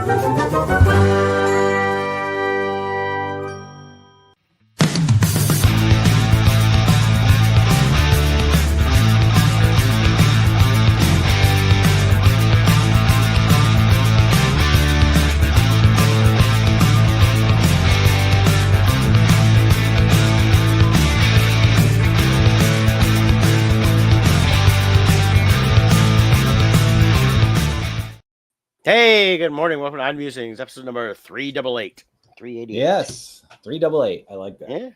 Hey, good morning. Welcome to Musings, episode number 388. 388. Yes, 388. I like that. Yeah,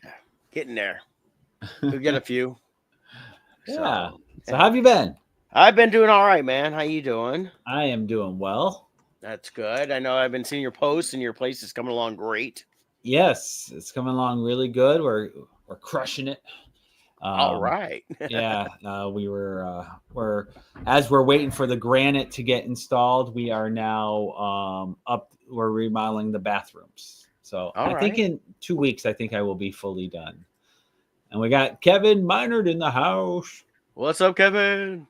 getting there. We get a few. Yeah. So how have you been? I've been doing all right, man. How you doing? I am doing well. That's good. I know I've been seeing your posts and your place is coming along great. Yes, it's coming along really good. We're crushing it. All right. Yeah, we're as we're waiting for the granite to get installed. We are now up. We're remodeling the bathrooms. So I think in 2 weeks, I think I will be fully done. And we got Kevin Minard in the house. What's up, Kevin?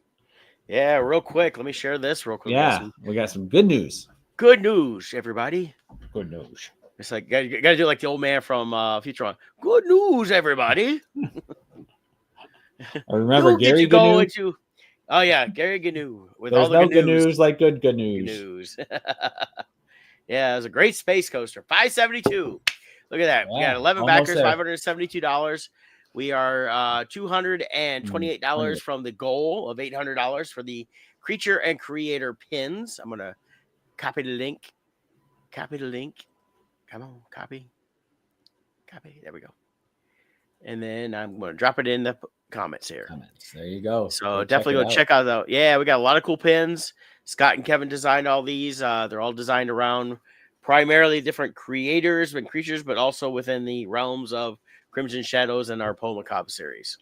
Yeah, real quick. Let me share this real quick. Yeah, we got some good news. Good news, everybody. Good news. It's like you gotta do like the old man from Futurama. Good news, everybody. I remember Gary Gnu. Oh yeah, Gary Gnu. With There's all the no good news like good news. Yeah, it was a great space coaster. $572. Look at that. Yeah, we got 11 backers, $572. We are $228 from the goal of $800 for the creature and creator pins. I'm gonna copy the link. Copy the link. Come on, copy. There we go. And then I'm gonna drop it in the comments here. There you go. So definitely go check out though. Yeah, we got a lot of cool pins. Scott and Kevin designed all these. They're all designed around primarily different creators and creatures, but also within the realms of Crimson Shadows and our Paul Macabre series.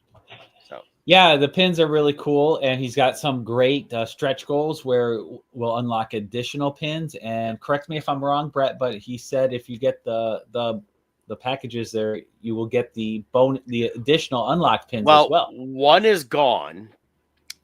So yeah, the pins are really cool, and he's got some great stretch goals where we'll unlock additional pins. And correct me if I'm wrong, Brett, but he said if you get the packages there, you will get the additional unlock pins as well. One is gone.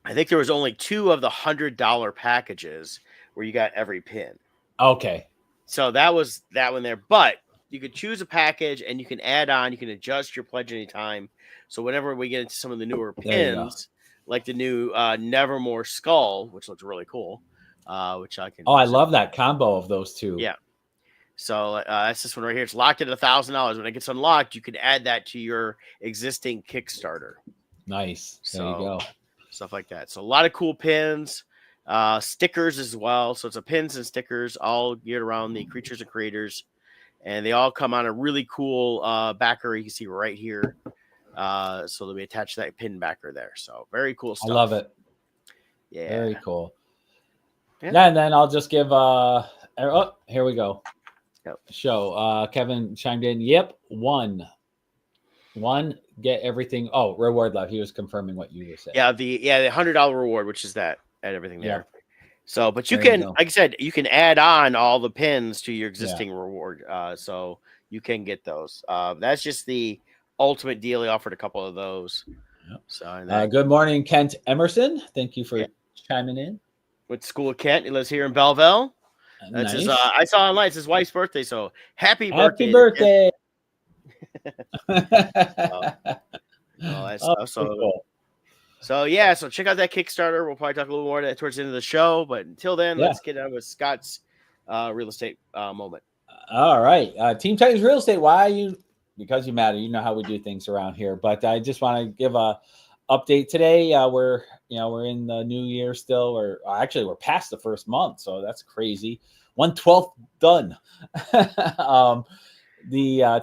I think there was only 2 of the $100 packages where you got every pin. Okay. So that was that one there. But you could choose a package and you can add on, you can adjust your pledge anytime. So whenever we get into some of the newer pins, like the new Nevermore Skull, which looks really cool, which I can. Oh, I love that combo of those two. Yeah. So that's this one right here. It's locked at $1,000. When it gets unlocked, you can add that to your existing Kickstarter. Nice. There you go. Stuff like that. So a lot of cool pins, stickers as well. So it's a pins and stickers all geared around the creatures and creators. And they all come on a really cool backer. You can see right here. So they'll be attached to that pin backer there. So very cool stuff. I love it. Yeah. Very cool. Yeah, and then I'll just give here we go. Yep. Show. Kevin chimed in. Yep. One. Get everything. Oh, reward love. He was confirming what you were saying. Yeah, the $100 reward, which is that and everything there. Yeah. So, but you can, like I said, you can add on all the pins to your existing reward. So you can get those. That's just the ultimate deal. He offered a couple of those. Yep. So good morning, Kent Emerson. Thank you for chiming in. Went to school with Kent. He lives here in Belleville. That's nice. his, I saw online. It's his wife's birthday. So happy birthday. Happy birthday. That's so cool. So yeah, so check out that Kickstarter. We'll probably talk a little more towards the end of the show, but until then, let's get on with Scott's real estate moment. All right, Team Titans Real Estate. Why you? Because you matter. You know how we do things around here. But I just want to give a update today. We're in the new year still, or actually we're past the first month, so that's crazy. 1/12 done.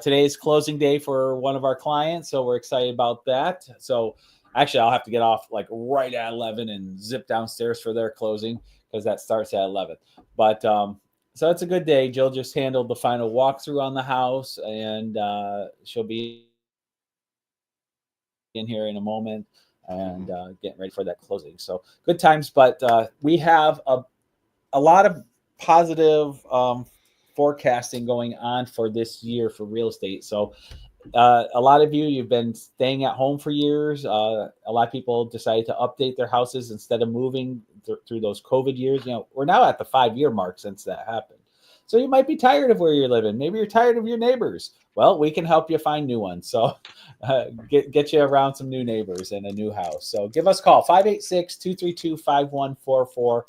Today's closing day for one of our clients, so we're excited about that. So actually I'll have to get off like right at 11 and zip downstairs for their closing because that starts at 11. But so it's a good day. Jill just handled the final walkthrough on the house, and she'll be in here in a moment and getting ready for that closing. So good times, but we have a lot of positive forecasting going on for this year for real estate. So a lot of you've been staying at home for years. A lot of people decided to update their houses instead of moving through those COVID years. We're now at the 5-year mark since that happened. So you might be tired of where you're living. Maybe you're tired of your neighbors. Well, we can help you find new ones. So get you around some new neighbors and a new house. So give us a call, 586-232-5144.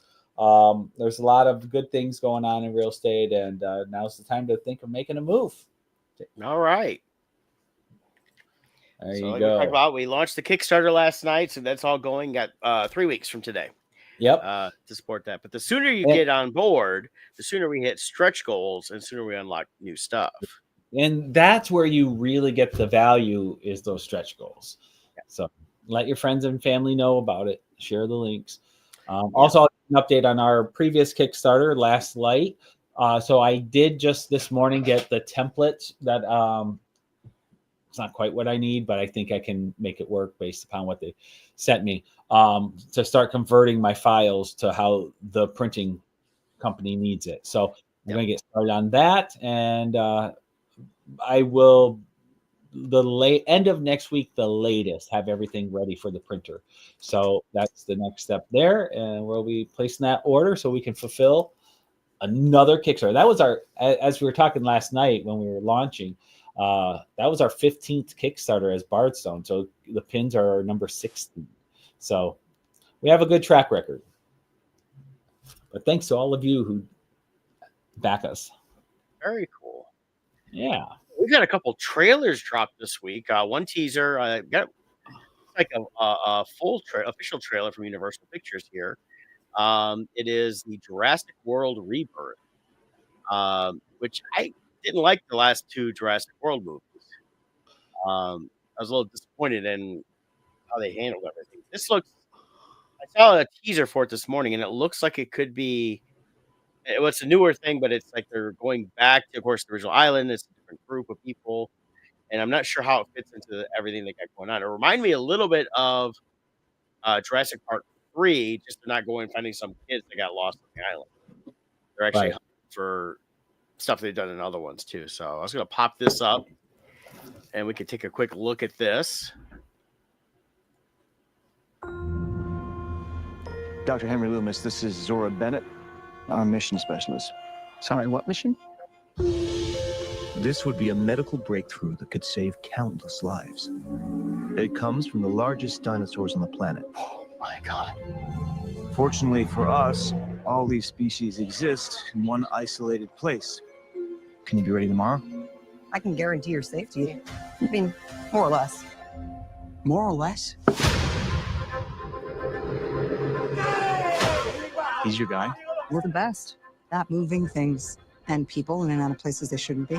There's a lot of good things going on in real estate, and now's the time to think of making a move. All right. There so you like go. We talked about, we launched the Kickstarter last night, so that's all going. Got 3 weeks from today. Yep. To support that. But the sooner you get on board, the sooner we hit stretch goals and sooner we unlock new stuff. And that's where you really get the value, is those stretch goals. Yeah. So let your friends and family know about it. Share the links. Also, an update on our previous Kickstarter, Last Light. So I did just this morning get the template that it's not quite what I need, but I think I can make it work based upon what they sent me, to start converting my files to how the printing company needs it. So I'm going to get started on that. And I will, end of next week, the latest, have everything ready for the printer. So that's the next step there. And we'll be placing that order so we can fulfill another Kickstarter. That was as we were talking last night when we were launching, that was our 15th Kickstarter as Bardstone. So the pins are number 16. So we have a good track record. But thanks to all of you who back us. Very cool. Yeah. We've got a couple trailers dropped this week. One teaser, got like a full official trailer from Universal Pictures here. It is the Jurassic World Rebirth, which I didn't like the last 2 Jurassic World movies. I was a little disappointed in how they handled everything. I saw a teaser for it this morning, and it looks like it could be, it's a newer thing, but it's like they're going back to, of course, the original island. It's a different group of people, and I'm not sure how it fits into everything they got going on. It reminded me a little bit of Jurassic Park 3, just they're not going finding some kids that got lost on the island. They're actually hunting for stuff they've done in other ones too. So I was going to pop this up, and we could take a quick look at this. Dr. Henry Loomis, this is Zora Bennett, our mission specialist. Sorry, what mission? This would be a medical breakthrough that could save countless lives. It comes from the largest dinosaurs on the planet. Oh my God. Fortunately for us, all these species exist in one isolated place. Can you be ready tomorrow? I can guarantee your safety. I mean, more or less. More or less? He's your guy? We're the best at moving things and people in and out of places they shouldn't be.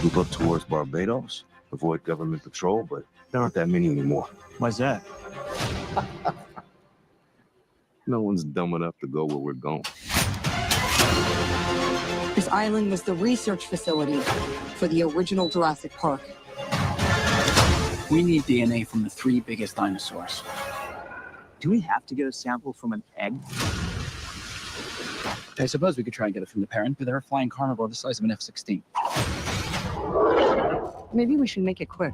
Move up towards Barbados, avoid government patrol, but there aren't that many anymore. Why's that? No one's dumb enough to go where we're going. This island was the research facility for the original Jurassic Park. We need DNA from the 3 biggest dinosaurs. Do we have to get a sample from an egg? I suppose we could try and get it from the parent, but they're a flying carnivore the size of an F-16. Maybe we should make it quick.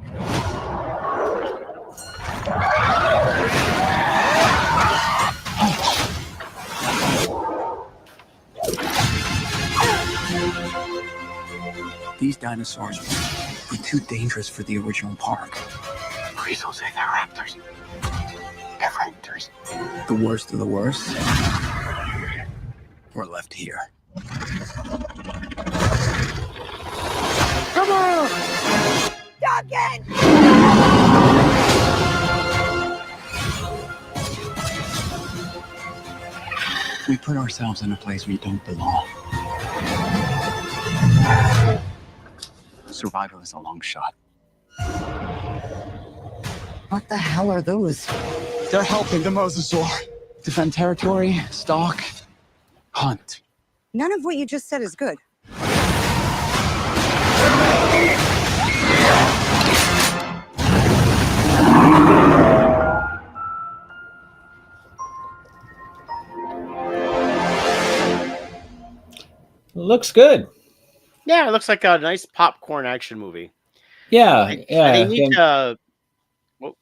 These dinosaurs were too dangerous for the original park. Please don't say they're raptors. They're raptors. The worst of the worst were left here. Come on! Duncan! We put ourselves in a place we don't belong. Survival is a long shot. What the hell are those? They're helping the mosasaur defend territory, stalk, hunt. None of what you just said is good. Looks good. Yeah, it looks like a nice popcorn action movie. Yeah, yeah. They need to. Oh,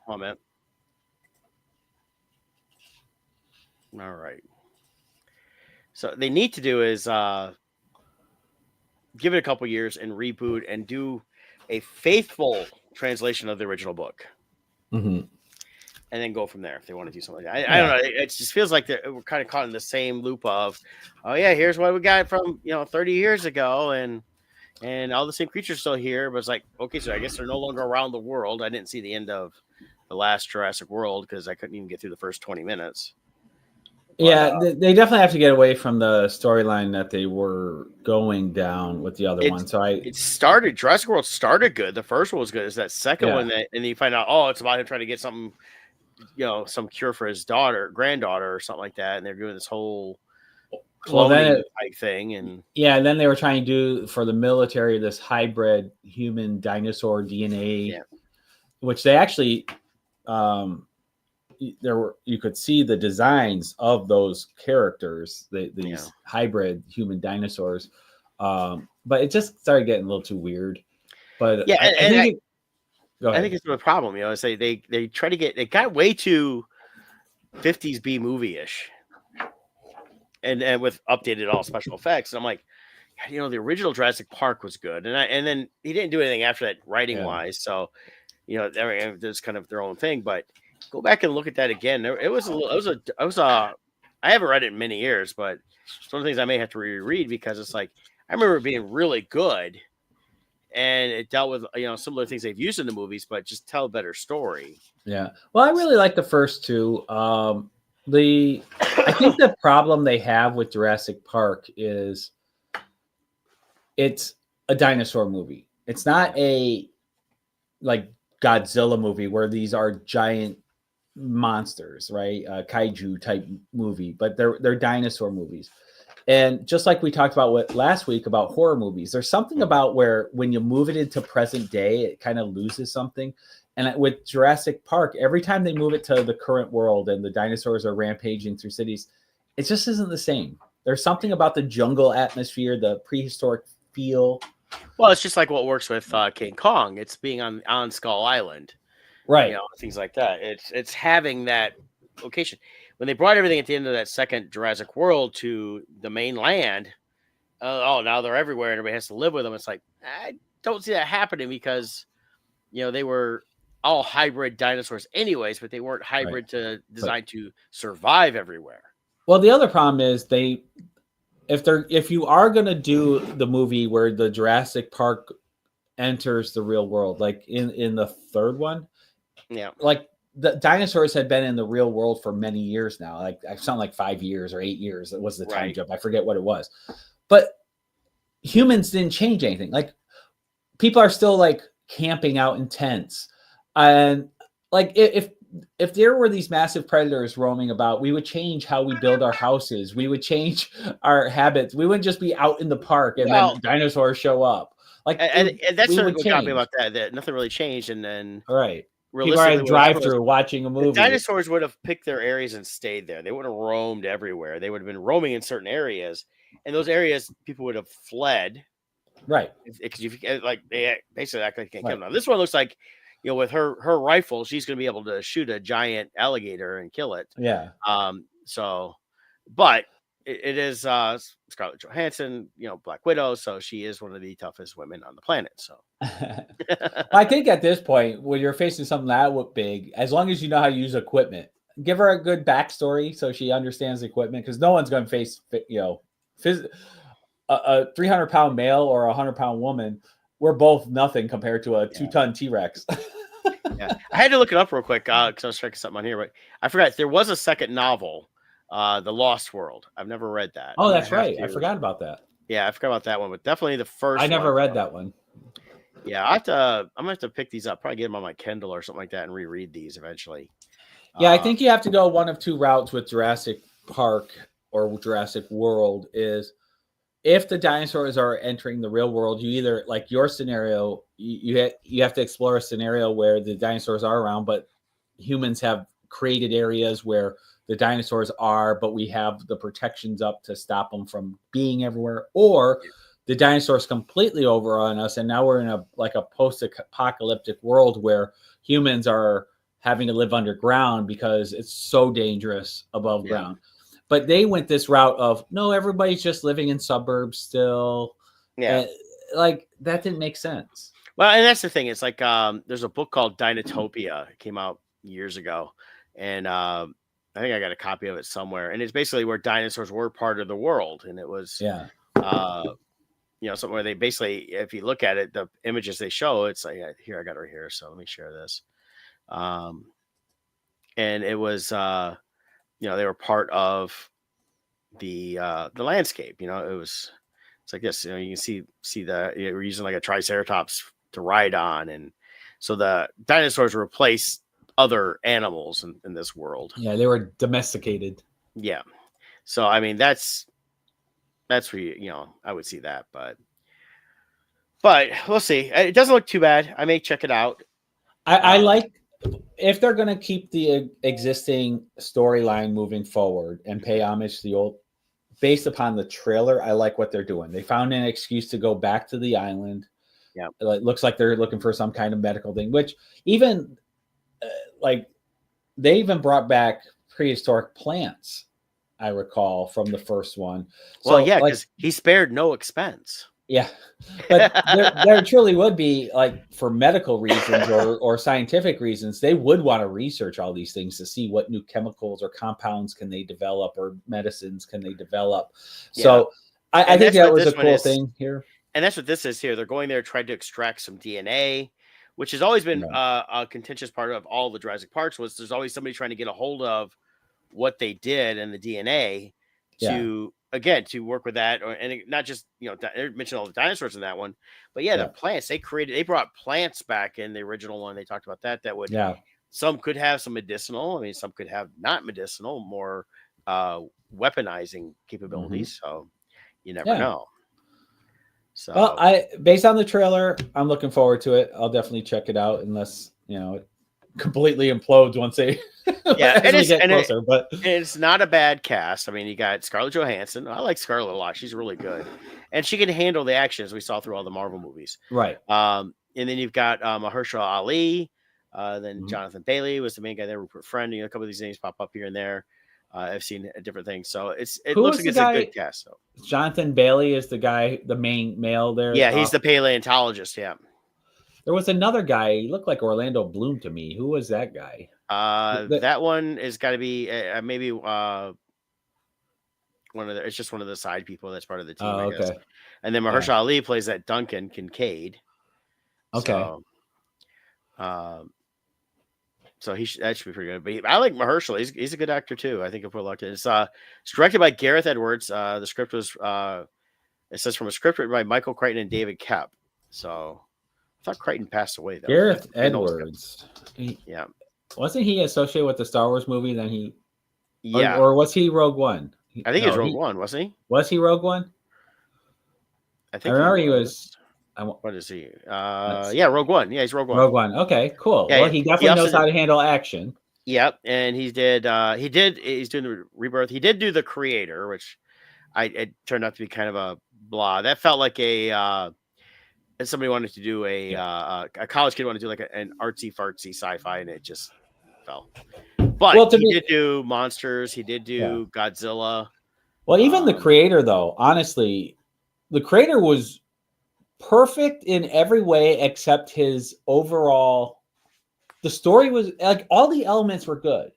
comment. All right. So they need to do is give it a couple years and reboot and do a faithful translation of the original book. Mm-hmm. And then go from there if they want to do something like that. I don't know. It just feels like we're kind of caught in the same loop of, oh yeah, here's what we got from 30 years ago, and all the same creatures still here. But it's like, okay, so I guess they're no longer around the world. I didn't see the end of the last Jurassic World because I couldn't even get through the first 20 minutes. But, they definitely have to get away from the storyline that they were going down with the other one. So Jurassic World started good. The first one was good. It's that second one and you find out, it's about him trying to get something. Some cure for his granddaughter or something like that, and they're doing this whole cloning type thing. And then they were trying to do for the military this hybrid human dinosaur DNA, which they actually you could see the designs of those characters, these hybrid human dinosaurs, but it just started getting a little too weird. But I think it's the problem, is they try to it got way too 50s B movie-ish. And with updated all special effects. And I'm like, the original Jurassic Park was good. And then he didn't do anything after that writing wise. So, there's kind of their own thing, but go back and look at that again. I haven't read it in many years, but it's one of the things I may have to reread because it's like, I remember it being really good. And it dealt with similar things they've used in the movies, but just tell a better story. Yeah, well, I really like the first two. I think the problem they have with Jurassic Park is it's a dinosaur movie. It's not a like Godzilla movie where these are giant monsters, right? Kaiju type movie, but they're dinosaur movies. And just like we talked about last week about horror movies, there's something about where when you move it into present day, it kind of loses something. And with Jurassic Park, every time they move it to the current world and the dinosaurs are rampaging through cities, it just isn't the same. There's something about the jungle atmosphere, the prehistoric feel. Well, it's just like what works with King Kong. It's being on Skull Island, right? Things like that. It's having that location. When they brought everything at the end of that second Jurassic World to the mainland, now they're everywhere and everybody has to live with them. It's like, I don't see that happening because, they were all hybrid dinosaurs anyways, but they weren't hybrid designed to survive everywhere. Well, the other problem is if you are going to do the movie where the Jurassic Park enters the real world, like in the third one, like the dinosaurs had been in the real world for many years now. Like something like 5 years or 8 years. It was the time jump. I forget what it was, but humans didn't change anything. Like people are still like camping out in tents, and like if there were these massive predators roaming about, we would change how we build our houses. We would change our habits. We wouldn't just be out in the park and then dinosaurs show up. Like, and that's what got me about that nothing really changed. And then people are at drive-through watching a movie. The dinosaurs would have picked their areas and stayed there. They wouldn't have roamed everywhere. They would have been roaming in certain areas, and those areas people would have fled. Right. Because they basically act like they can't kill them. Now, this one looks like, with her rifle, she's going to be able to shoot a giant alligator and kill it. Yeah. But it is Scarlett Johansson, Black Widow, so she is one of the toughest women on the planet. So I think at this point, when you're facing something that big, as long as you know how to use equipment, give her a good backstory so she understands the equipment, because no one's going to face a 300-pound male or a 100-pound woman. We're both nothing compared to a 2-ton T-Rex. I had to look it up real quick because I was checking something on here, but I forgot there was a second novel, The Lost World. I've never read that. Oh, that's right. I forgot about that. Yeah, I forgot about that one, but definitely the first. I never read that one. Yeah, I'm gonna have to pick these up. Probably get them on my Kindle or something like that and reread these eventually. Yeah, I think you have to go one of two routes with Jurassic Park or Jurassic World. Is if the dinosaurs are entering the real world, you either, like your scenario, you have to explore a scenario where the dinosaurs are around, but humans have created areas where the dinosaurs are, but we have the protections up to stop them from being everywhere, or the dinosaurs completely overrun us, and now we're in a post-apocalyptic world where humans are having to live underground because it's so dangerous above ground. But they went this route of no, everybody's just living in suburbs still. Yeah. Like that didn't make sense. Well, and that's the thing. It's like there's a book called Dinotopia. It came out years ago, and I think I got a copy of it somewhere. And it's basically where dinosaurs were part of the world, and it was something where they basically, if you look at it, the images they show, it's like here I got it right here. So let me share this. And it was they were part of the landscape. It was. It's like this, you can see we're using like a triceratops to ride on, and so the dinosaurs replace other animals in this world. Yeah, they were domesticated. Yeah, so I mean that's where I would see that, but we'll see. It doesn't look too bad. I may check it out. I like if they're going to keep the existing storyline moving forward and pay homage to the old. Based upon the trailer, I like what they're doing. They found an excuse to go back to the island. Yeah, it looks like they're looking for some kind of medical thing. Which even they even brought back prehistoric plants. I recall from the first one. Well, so, yeah, because he spared no expense. Yeah, but there truly would be, like, for medical reasons or scientific reasons, they would want to research all these things to see what new chemicals or compounds can they develop or medicines can they develop. Yeah. So I think that was a cool thing here. And that's what this is here. They're going there trying to extract some DNA, which has always been a contentious part of all the Jurassic Parks. Was there's always somebody trying to get a hold of what they did and the DNA to work with that, and not just they mentioned all the dinosaurs in that one, but the plants they brought plants back in the original one. They talked about that would some could have some medicinal. I mean, some could have not medicinal, more weaponizing capabilities. Mm-hmm. So you never know. So well, based on the trailer, I'm looking forward to it. I'll definitely check it out unless it completely implodes once they but it's not a bad cast. I mean, you got Scarlett Johansson. I like Scarlett a lot. She's really good, and she can handle the action as we saw through all the Marvel movies. Right. And then you've got Mahershala Ali. Then Jonathan Bailey was the main guy there. Rupert Friend. A couple of these names pop up here and there. I've seen different things, so it looks like it's a good cast. So Jonathan Bailey is the guy, the main male there. Yeah, he's the paleontologist. Yeah. There was another guy. He looked like Orlando Bloom to me. Who was that guy? That one has got to be maybe one of the. It's just one of the side people that's part of the team. I guess. And then Mahershala Ali plays that Duncan Kincaid. Okay. So that should be pretty good. But I like Mahershala. He's a good actor too. I think if we're lucky, it's directed by Gareth Edwards. The script was it says from a script written by Michael Crichton and David Koepp. So I thought Crichton passed away though. Gareth Edwards. Yeah. Wasn't he associated with the Star Wars movie? Then he, yeah, or was he Rogue One? I think he was Rogue One, wasn't he? Was he Rogue One? I think. I remember he was. What is he? Yeah, Rogue One. Yeah, he's Rogue One. Rogue One. Okay, cool. Yeah, well, he definitely knows how to handle action. Yep, and he's doing the Rebirth. He did do The Creator, which it turned out to be kind of a blah. That felt like somebody wanted to do a college kid wanted to do like an artsy fartsy sci-fi, and it just fell. But he did do Monsters. He did do Godzilla. Well, even The Creator, though, honestly, The Creator was perfect in every way except his overall. The story was like all the elements were good,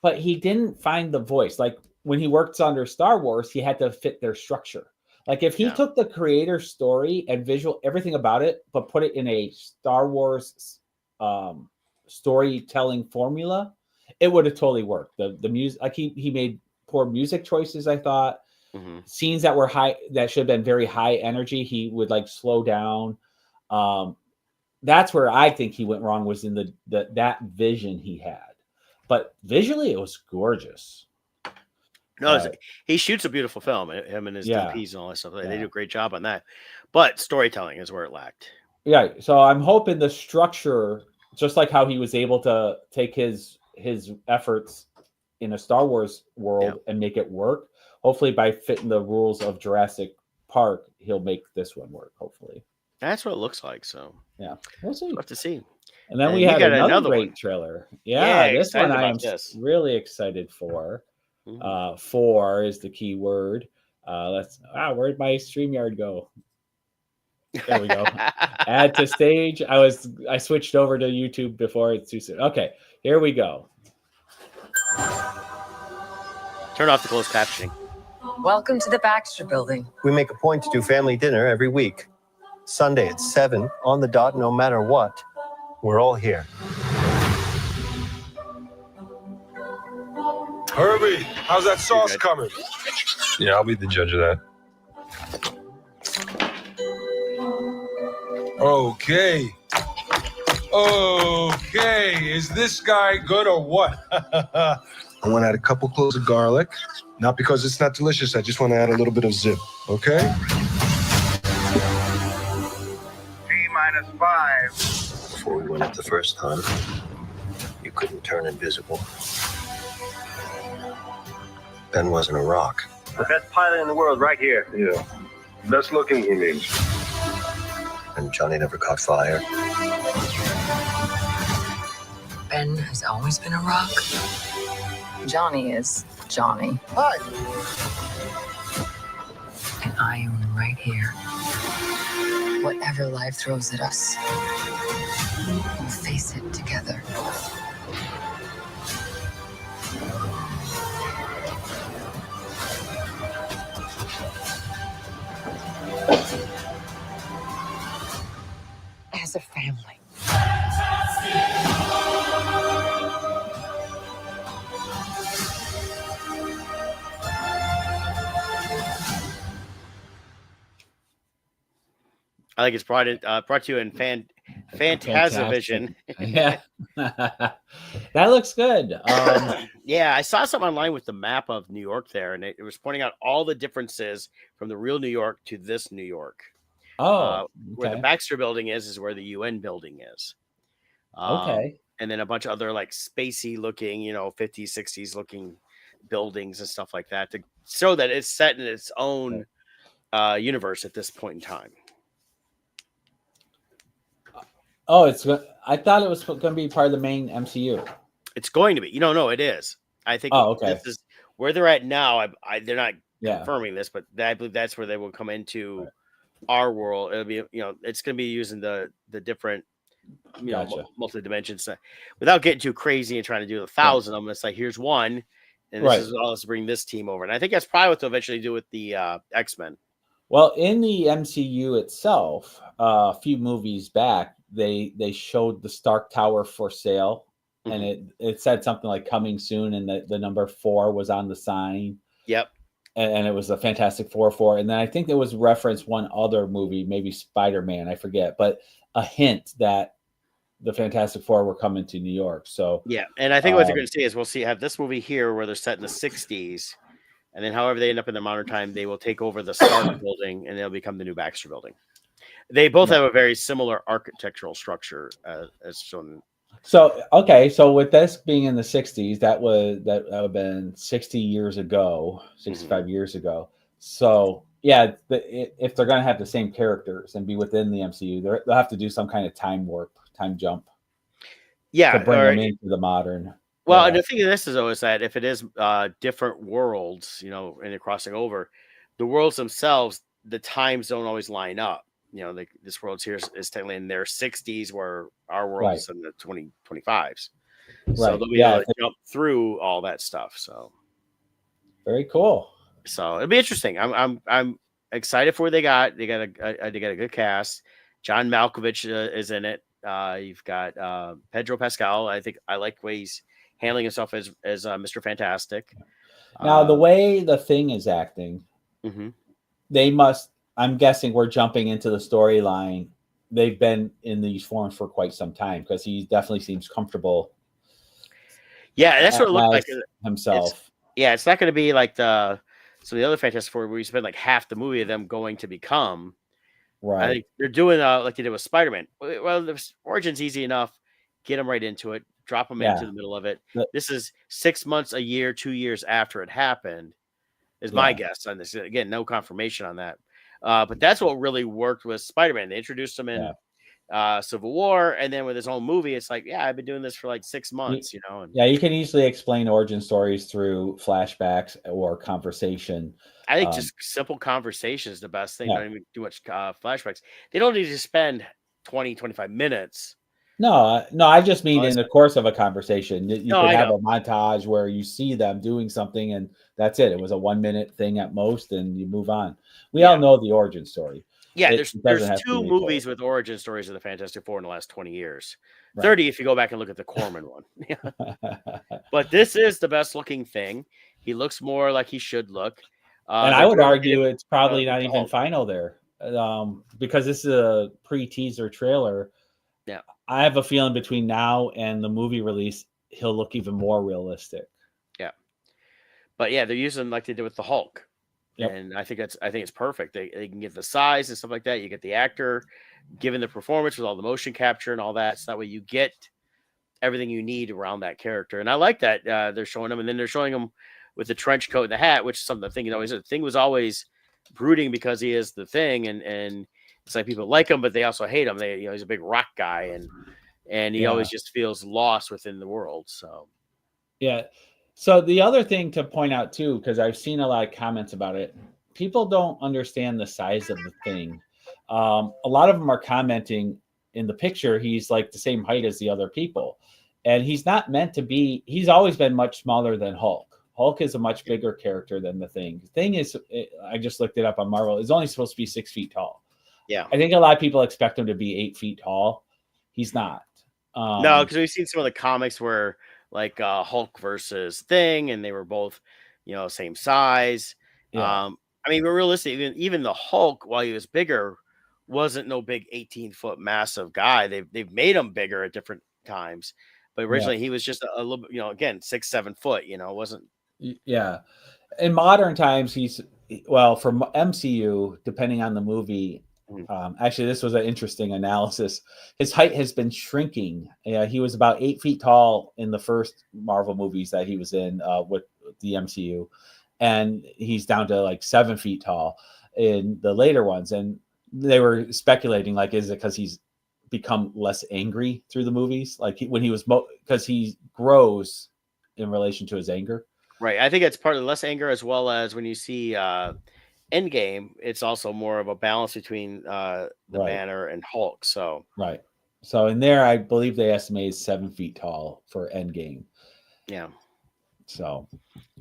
but he didn't find the voice. Like when he worked under Star Wars, he had to fit their structure. Like if he took the Creator story and visual everything about it, but put it in a Star Wars storytelling formula, it would have totally worked. The music, like he made poor music choices, I thought. Mm-hmm. Scenes that were high, that should have been very high energy, he would like slow down. That's where I think he went wrong, was in that vision he had. But visually, it was gorgeous. No, he shoots a beautiful film. Him and his DPs and all that stuff. They do a great job on that. But storytelling is where it lacked. Yeah, so I'm hoping the structure, just like how he was able to take his efforts in a Star Wars world and make it work. Hopefully, by fitting the rules of Jurassic Park, he'll make this one work. Hopefully, that's what it looks like. So yeah, we'll see. We'll have to see. And then we had another great trailer. Yeah, this one I am really excited for. 4 is the key word. Where'd my StreamYard go? There we go. Add to stage. I switched over to YouTube before it's too soon. Okay, here we go. Turn off the closed captioning. Welcome to the Baxter Building. We make a point to do family dinner every week. Sunday at 7 on the dot, no matter what. We're all here. Herbie, how's that sauce coming? Yeah, I'll be the judge of that. Okay. Okay, is this guy good or what? I want to add a couple cloves of garlic. Not because it's not delicious, I just want to add a little bit of zip, okay? T-5. Before we went up the first time, you couldn't turn invisible. Ben wasn't a rock. The best pilot in the world right here. Yeah. Best looking, he means. And Johnny never caught fire. Ben has always been a rock. Johnny is Johnny. Hi. And I am right here. Whatever life throws at us, we'll face it together. As a family. I think it's brought to you in Phantasmavision. Yeah, that looks good. Yeah, I saw something online with the map of New York there, and it was pointing out all the differences from the real New York to this New York. Where the Baxter Building is where the UN building is. Okay. And then a bunch of other like spacey looking, 50s, 60s looking buildings and stuff like that to show that it's set in its own universe at this point in time. Oh, I thought it was going to be part of the main MCU. It's going to be. No, it is. I think this is where they're at now. They're not confirming this, but I believe that's where they will come into our world. It'll be, it's going to be using the different, multi dimensions without getting too crazy and trying to do 1,000 of them. It's like, here's one, and this is all. Let's bring this team over. And I think that's probably what they'll eventually do with the X-Men. Well, in the MCU itself, a few movies back, they showed the Stark Tower for sale, and it said something like coming soon, and the number 4 was on the sign. Yep. And it was a Fantastic Four. And then I think there was reference one other movie, maybe Spider-Man, I forget, but a hint that the Fantastic Four were coming to New York. So yeah, and I think what they're going to see is we'll have this movie here where they're set in the 60s, and then however they end up in the modern time, they will take over the Stark building, and they'll become the new Baxter building. They both have a very similar architectural structure as shown. So with this being in the 60s, that would have been 60 years ago, 65 years ago. So yeah, if they're going to have the same characters and be within the MCU, they'll have to do some kind of time jump. Yeah, to bring them into the modern. Well, and the thing of this is always that if it is different worlds, and they're crossing over, the worlds themselves, the times don't always line up. This world's here is technically in their 60s, where our world is in the 2025s. So they'll be able to jump through all that stuff. So very cool. So it'll be interesting. I'm excited for what they got. They got a good cast. John Malkovich is in it. You've got Pedro Pascal. I think I like the way he's handling himself as Mr. Fantastic. Now the way the Thing is acting, they must. I'm guessing we're jumping into the storyline. They've been in these forms for quite some time because he definitely seems comfortable. Yeah, that's what it looked like himself. It's not going to be like the other Fantastic Four where you spend like half the movie of them going to become. Right. I think they're doing like they did with Spider-Man. Well, the origin's easy enough. Get them right into it. Drop them into the middle of it. This is 6 months, a year, 2 years after it happened. Is my guess on this. Again, no confirmation on that. But that's what really worked with Spider-Man. They introduced him in Civil War, and then with his own movie, it's like, yeah, I've been doing this for like 6 months, you know. And yeah, you can easily explain origin stories through flashbacks or conversation. I think just simple conversation is the best thing. Yeah. Don't even do much flashbacks. They don't need to spend 20, 25 minutes. No, I just mean in the course of a conversation. You could have a montage where you see them doing something and that's it. It was a 1 minute thing at most and you move on. We all know the origin story. Yeah, there's 2 movies with origin stories of the Fantastic Four in the last 20 years. Right. 30 if you go back and look at the Corman one. But this is the best looking thing. He looks more like he should look. And I would argue it's probably not even final there. Because this is a pre-teaser trailer. Yeah. I have a feeling between now and the movie release, he'll look even more realistic. Yeah. But yeah, they're using like they did with the Hulk. Yep. And I think it's perfect. They can get the size and stuff like that. You get the actor given the performance with all the motion capture and all that. So that way you get everything you need around that character. And I like that they're showing him, and then they're showing him with the trench coat and the hat, which is something the thing was always brooding because he is the Thing, and it's like people like him, but they also hate him. He's a big rock guy, and he always just feels lost within the world. So yeah. So the other thing to point out too, because I've seen a lot of comments about it, people don't understand the size of the Thing. A lot of them are commenting in the picture, he's like the same height as the other people. And he's not meant to be, he's always been much smaller than Hulk. Hulk is a much bigger character than the Thing. The Thing is, I just looked it up on Marvel, is only supposed to be 6 feet tall. Yeah. I think a lot of people expect him to be 8 feet tall. He's not. No, because we've seen some of the comics where like Hulk versus Thing, and they were both, same size. Yeah. I mean, but realistically, even the Hulk, while he was bigger, wasn't no big 18-foot massive guy. They've made him bigger at different times, but originally he was just a little, again 6-7 foot. Wasn't. Yeah, in modern times, from MCU, depending on the movie. Actually, this was an interesting analysis. His height has been shrinking. He was about 8 feet tall in the first Marvel movies that he was in with the MCU, and he's down to like 7 feet tall in the later ones. And they were speculating, like, is it because he's become less angry through the movies? Like when he was, because he grows in relation to his anger. Right. I think it's part of less anger, as well as when you see Endgame, it's also more of a balance between the Banner and Hulk. So right. So in there, I believe they estimated 7 feet tall for Endgame. Yeah. So.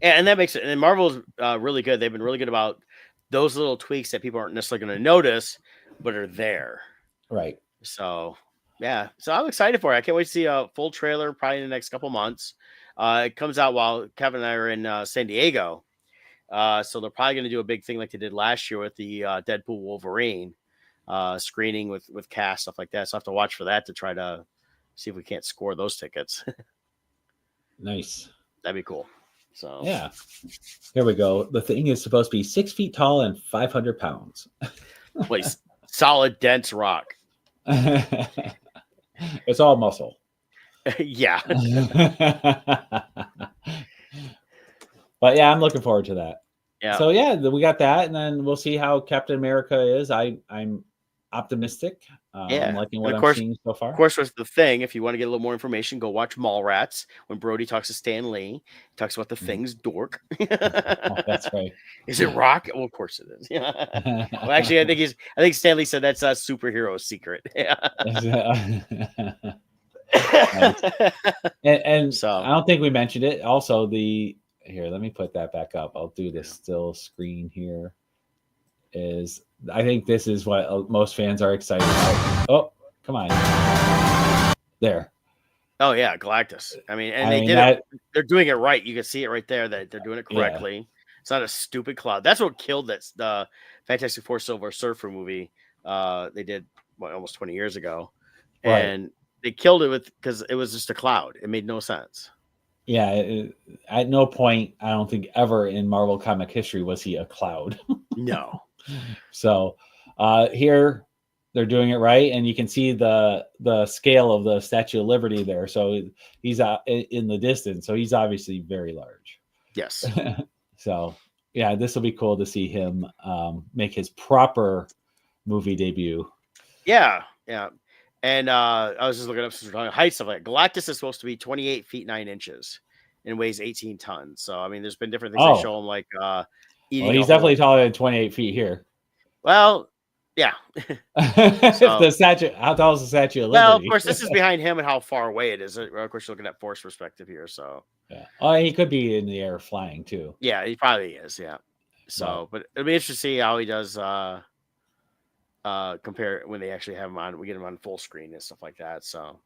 And that makes it. And Marvel's really good. They've been really good about those little tweaks that people aren't necessarily going to notice, but are there. Right. So yeah. So I'm excited for it. I can't wait to see a full trailer probably in the next couple months. It comes out while Kevin and I are in San Diego. So they're probably going to do a big thing like they did last year with the Deadpool Wolverine screening with cast, stuff like that. So I have to watch for that to try to see if we can't score those tickets. Nice. That'd be cool. So yeah, here we go. The Thing is supposed to be 6 feet tall and 500 pounds. Place solid, dense rock. It's all muscle. Yeah. But yeah, I'm looking forward to that. Yeah. So yeah, we got that, and then we'll see how Captain America is. I'm optimistic. I'm liking what I'm seeing so far. Of course, with the Thing, if you want to get a little more information, go watch Mallrats. When Brody talks to Stan Lee, he talks about the Thing's dork. That's right. Is it rock? Well, of course it is. Well, actually, I think Stan Lee said that's a superhero secret. and so I don't think we mentioned it. Also, here, let me put that back up. I'll do this still screen here. I think this is what most fans are excited about. Oh, come on. There. Oh, yeah, Galactus. I mean, they're doing it right. You can see it right there that they're doing it correctly. Yeah. It's not a stupid cloud. That's what killed the Fantastic Four Silver Surfer movie they did almost 20 years ago. Right. And they killed it because it was just a cloud. It made no sense. Yeah, at no point, I don't think ever in Marvel comic history was he a cloud. No. So here they're doing it right, and you can see the scale of the Statue of Liberty there. So he's out in the distance, so he's obviously very large. Yes. So yeah, this will be cool to see him make his proper movie debut. Yeah, yeah. And I was just looking up some height stuff. Like Galactus is supposed to be 28 feet 9 inches and weighs 18 tons. So I mean, there's been different things they show him, like eating. Well, he's definitely taller than 28 feet here. Well, yeah. If the statue, how tall is the Statue of Liberty? Well, of course, this is behind him and how far away it is. Of course, you're looking at force perspective here. So yeah. Oh, he could be in the air flying too. Yeah, he probably is. Yeah. So, but it'll be interesting to see how he does. Compare when they actually have him on, we get him on full screen and stuff like that. So,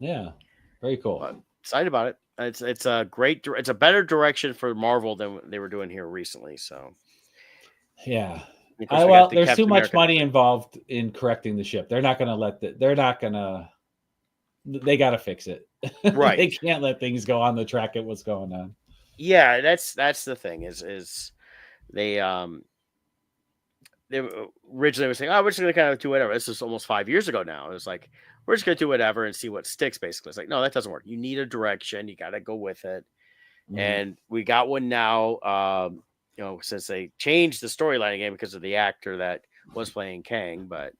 yeah, very cool. But excited about it. It's a great, it's a better direction for Marvel than they were doing here recently. So, yeah. Well, there's too much money involved in correcting the ship. They're not going to let they're not going to. They got to fix it. Right. They can't let things go on the track of what's going on. Yeah, that's the thing is they originally were saying, oh, we're just going to kind of do whatever. This is almost 5 years ago now. It was like, we're just going to do whatever and see what sticks, basically. It's like, no, that doesn't work. You need a direction. You got to go with it. Mm-hmm. And we got one now, since they changed the storyline again because of the actor that was playing Kang, but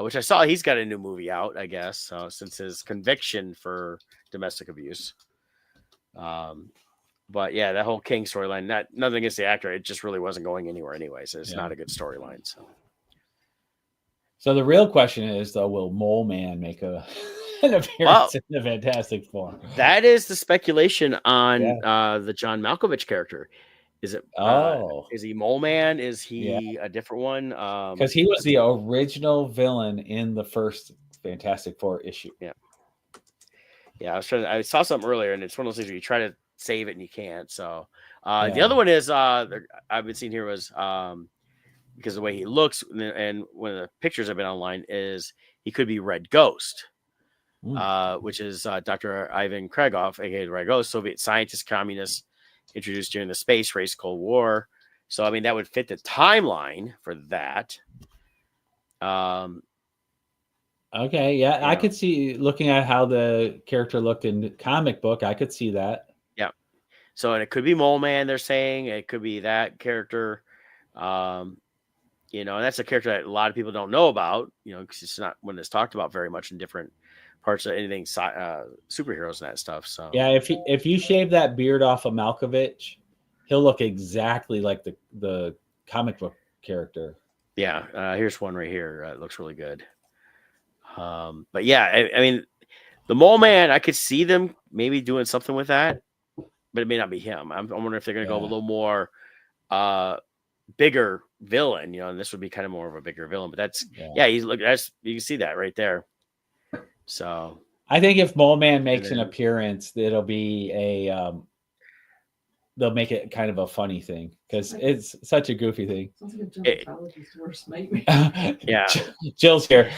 which I saw he's got a new movie out, I guess, since his conviction for domestic abuse. But yeah, that whole King storyline, nothing against the actor. It just really wasn't going anywhere anyways. It's not a good storyline. So the real question is, though, will Mole Man make an appearance in the Fantastic Four? That is the speculation on the John Malkovich character. Is it? Is he Mole Man? Is he a different one? Because he was the original villain in the first Fantastic Four issue. Yeah. Yeah, I saw something earlier, and it's one of those things where you try to save it and you can't. So the other one is I've been seeing here was because of the way he looks, and one of the pictures I've been online is he could be Red Ghost, which is Dr. Ivan Kragoff, aka Red Ghost, Soviet scientist, communist, introduced during the space race Cold War. So I mean that would fit the timeline for that. Okay, yeah, I could see, looking at how the character looked in the comic book, I could see that. Yeah. So, and it could be Mole Man, they're saying. It could be that character. And that's a character that a lot of people don't know about, because it's not one that's talked about very much in different parts of anything, superheroes and that stuff. So, yeah, if you shave that beard off of Malkovich, he'll look exactly like the comic book character. Yeah, here's one right here. It looks really good. But yeah, I mean, the Mole Man, I could see them maybe doing something with that, but it may not be him. I'm wondering if they're going to go a little more bigger villain, and this would be kind of more of a bigger villain. But that's you can see that right there. So I think if Mole Man makes an appearance, it'll be they'll make it kind of a funny thing because it's such a goofy thing. Sounds like a dermatologist's worst nightmare. Yeah, Jill's here.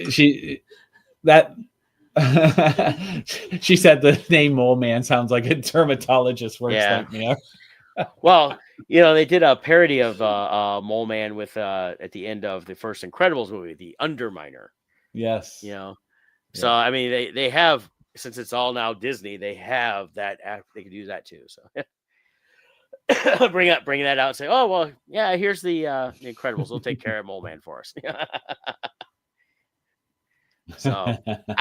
She said the name Mole Man sounds like a dermatologist's worst nightmare. Well, they did a parody of Mole Man with at the end of the first Incredibles movie, The Underminer. Yes. So I mean, they have, since it's all now Disney, they have that app. They could use that too. So bring that out and say, oh well, yeah, here's the Incredibles. We'll take care of Mole Man for us. So I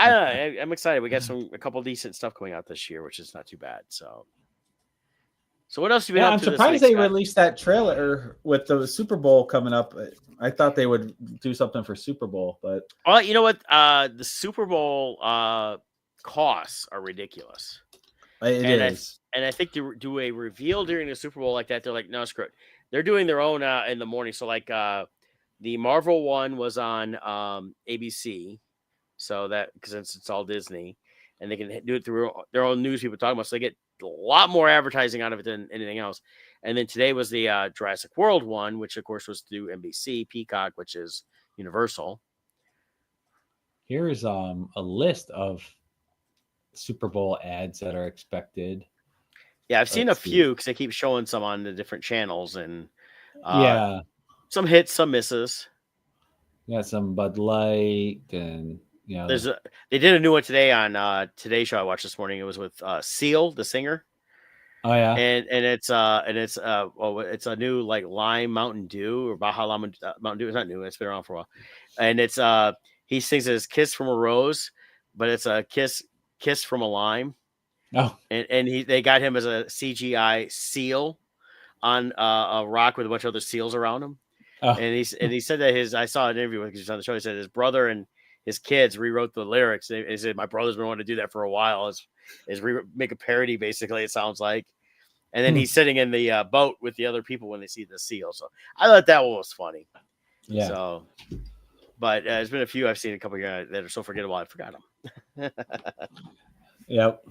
don't know. I'm excited. We got a couple decent stuff coming out this year, which is not too bad. So what else have you been up to? I'm surprised they released that trailer with the Super Bowl coming up. I thought they would do something for Super Bowl, but you know what? The Super Bowl costs are ridiculous. It is. And I think to do a reveal during the Super Bowl like that, they're like, no, screw it. They're doing their own in the morning. So like the Marvel one was on ABC. So that, because it's all Disney, and they can do it through their own news people talking about, so they get a lot more advertising out of it than anything else. And then today was the Jurassic World one, which of course was through NBC, Peacock, which is Universal. Here's a list of Super Bowl ads that are expected. Yeah, I've seen a few because they keep showing some on the different channels, and some hits, some misses. Yeah, some Bud Light, and they did a new one today on Today's Show I watched this morning. It was with Seal, the singer. Oh yeah, and it's a new like lime Mountain Dew or Baja Mountain Dew. It's not new; it's been around for a while, and it's he sings his "Kiss from a Rose," but it's a kiss from a lime. Oh, and they got him as a CGI seal on a rock with a bunch of other seals around him. oh. And he said that I saw an interview with him on the show. He said his brother and his kids rewrote the lyrics. He said, my brother's been wanting to do that for a while. Make a parody, basically, it sounds like. And then he's sitting in the boat with the other people when they see the seal. So I thought that one was funny. Yeah. So, but there's been a few I've seen a couple of years that are so forgettable I forgot them. Yep.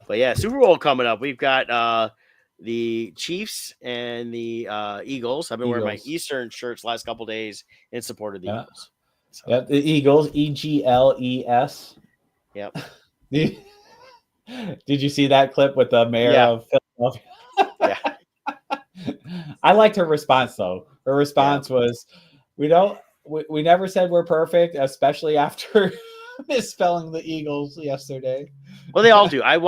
But yeah, Super Bowl coming up. We've got the Chiefs and the Eagles. I've been wearing my Eastern shirts last couple of days in support of the Eagles. So. Yep, the Eagles, EGLES. Yep. Did you see that clip with the mayor of Philadelphia? Yeah. I liked her response though. Her response was, we never said we're perfect, especially after misspelling the Eagles yesterday. Well, they all do. I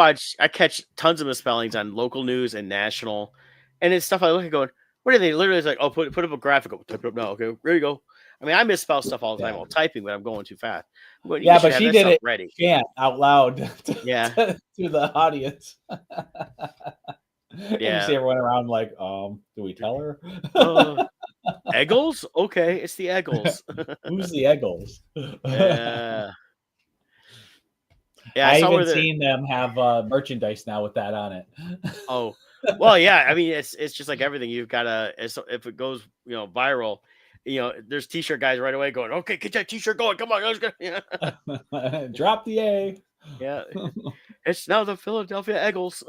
catch tons of misspellings on local news and national, and it's stuff I look at going, what are they? Literally, it's like, oh, put up a graphic. Type it up now. Okay, there you go. I mean, I misspell stuff all the time while typing, but I'm going too fast. But she did it ready. Out loud to the audience. Yeah. You see everyone around like, do we tell her? Eggles? Okay, it's the Eggles. Who's the Eggles? Yeah, I even seen them have merchandise now with that on it. Oh, well, yeah. I mean, it's just like everything. You've got to, if it goes, viral, there's t-shirt guys right away going, okay, get that t-shirt going. Come on. Drop the A. Yeah. It's now the Philadelphia Eagles.